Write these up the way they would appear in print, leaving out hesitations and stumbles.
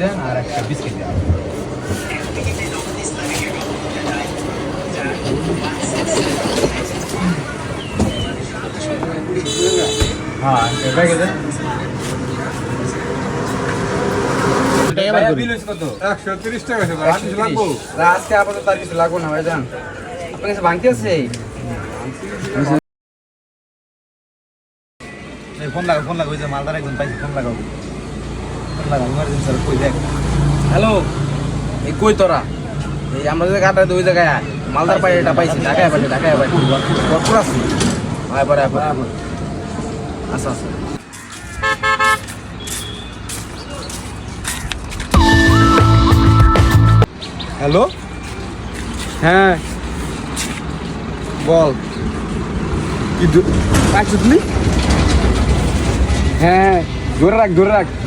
দেন আর একটা বিস্কিট দেন। হ্যাঁ ব্যাগে দেন। $130 লাগবো। আজকে আপাতত তার কিছু লাগবো না ভাইজান। আপনার কাছে ভাঙতি আছে? ফোন লাগা ওই যে মালদার একজন পাইছি, ফোন লাগাও ইমার্জেন্সি কই দেখ। হ্যালো, এই কই তোরা? এই আমরা যে গাটা ওই জায়গায় মালদার পাই এটা পাইছি, ঢাকায় পাইছি, কত আছে? আয় পরে আচ্ছা আচ্ছা। হ্যালো, হ্যাঁ বল, কি পাইছো তুমি? হ্যাঁ ধরে রাখ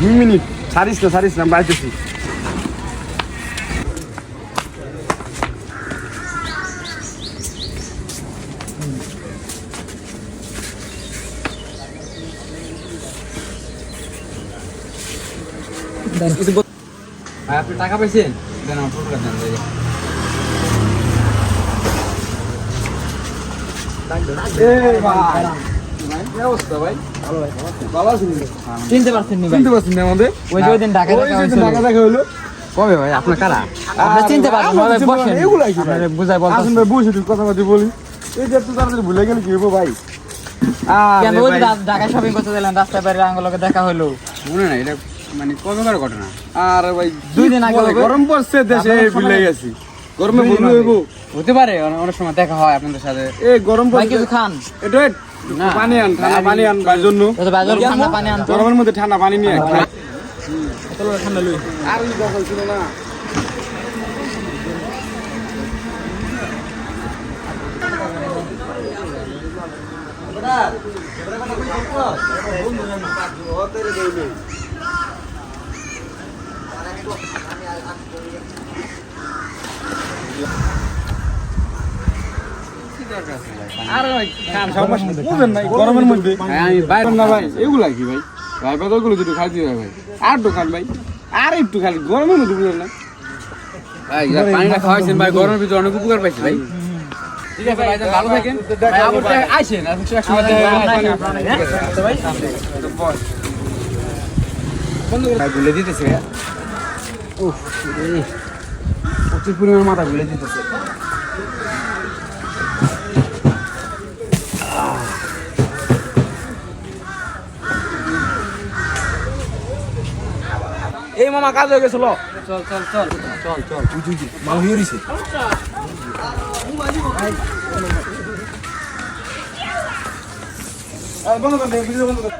2 মিনিট, ছাড়িস না আমি পাইতেছি। আপনি টাকা পাইছেন? দেন আমার টোটো দেন। চিনতে পারছেন না আমাদের? ওই যে দিন ঢাকা দেখা হলো কবে ভাই? আপনার কারা? আপনি চিনতে পারছেন না? বসেন, এগুলাই কি আপনারে বুঝাই বলতাছি। আসুন ভাই, বসে একটু কথা বলি। এই যে এত তাড়াতাড়ি ভুলে গেলে কি হবো ভাই? কেন ওই যে ঢাকা শপিং করতে গেলেন, রাস্তায় বাইরে আঙ্গুলকে দেখা হলো। মনে নাই এটা মানে কতকার ঘটনা? আর ভাই 2 দিন আগে হবে। গরম পড়ছে দেশে, ভুলে গেছি। গরমে ভুল হইব, হতে পারে অনেক সময় দেখা হয় আপনাদের সাথে। এই গরম ভাই পড়ছে। কিছু খান। এটা না, পানি আন, ঠান্ডা পানি আন ভাই জন্য। তো বাজার ঠান্ডা পানি আনতো। গরমের মধ্যে ঠান্ডা পানি নিয়ে খাই। চলো ঠান্ডা লই। আর ওই দখল ছিল না। আর ভাই বুঝেন নাই গরমের মধ্যে আমি বাইরে না ভাই, এগুলা কি ভাই? ভাই বাদগুলো দুটো খাইতে হবে ভাই। আর দোকান ভাই, আর একটু খালি গরমের মধ্যে বুঝেন না। ভাই পানিটা খাওয়াইছেন ভাই, গরমের ভিতরে অনেক উপকার পাইছি ভাই। ঠিক আছে ভাই, ভালো থাকেন। ভাই আবার আইছেন আর কিছু একসময় ভাই ভুলে দিতেছে। উফ রে, প্রচুর পরিমাণ মাথা ভুলে দিতেছে। এই মামা কাজ হয়ে গেছিল। চল মাল হয়ে রয়েছে। বন্ধ কর, ভিডিও বন্ধ কর।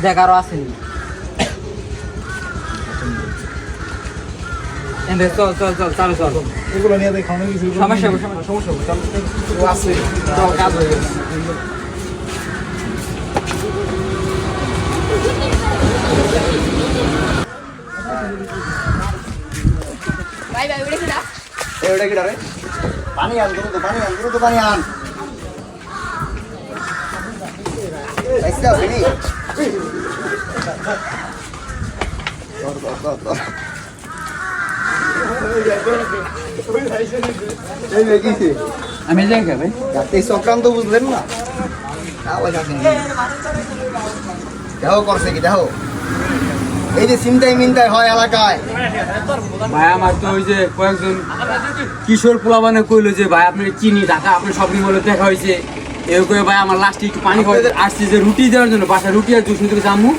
দেখ আরো আসেনি। চল। এগুলো নিয়ে দেখ খাওয়ানো কিছু সমস্যা আছে। চল, কাজ হয়ে গেছে। ভাই উড়ে কি দাও? এটা কি রে? পানি আন, পানি আন। আইসা ফিনি। এই দেখিছি। আমি যাই ভাই। এই সংক্রান্ত বুঝলেন না? আওয়াজ আসেনি। দেখো করছে কি দেখো। এই যে চিন্তাই হয় এলাকায়। ভাই আমার তো ওই যে কয়েকজন কিশোর পোলাবানে কইলো যে ভাই আপনি চিনি ঢাকা আপনি শপিং মলে দেখা হয়েছে, এর করে ভাই আমার লাস্টে একটু পানি খাওয়াতে আসছি যে রুটি দেওয়ার জন্য, বাসায় রুটি আর জুস নিতে জামু,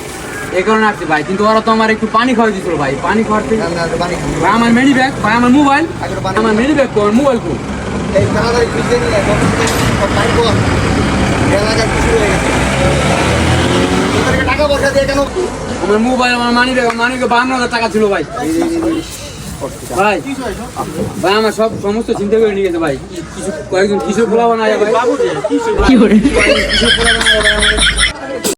এই কারণে আসছি ভাই। কিন্তু ওরা তো আমার একটু পানি খাওয়াই দিছিল ভাই। পানি খাওয়াতে ভাই আমার মেনি ব্যাগ, ভাই আমার মোবাইল, আমার মেনি ব্যাগ কো, আমার মোবাইল কো। এই তাড়াতাড়ি খুঁজে নিয়ে পানি কর। এলাকায় কিছু হয়ে গেছে। তোদেরকে টাকা পয়সা দিয়ে কেন? আমার মোবাইল, আমার মানি ব্যাগ, মানি ব্যাগে 52,000 টাকা ছিল ভাই। ভাই ভাই আমার সব সমস্ত চিন্তা করে নিয়ে গেছে ভাই। কিছু কয়েকজন কিশোর পোলাবান আয়া ভাই, কি করে কিশোর পোলাবান আয়া ভাই আমার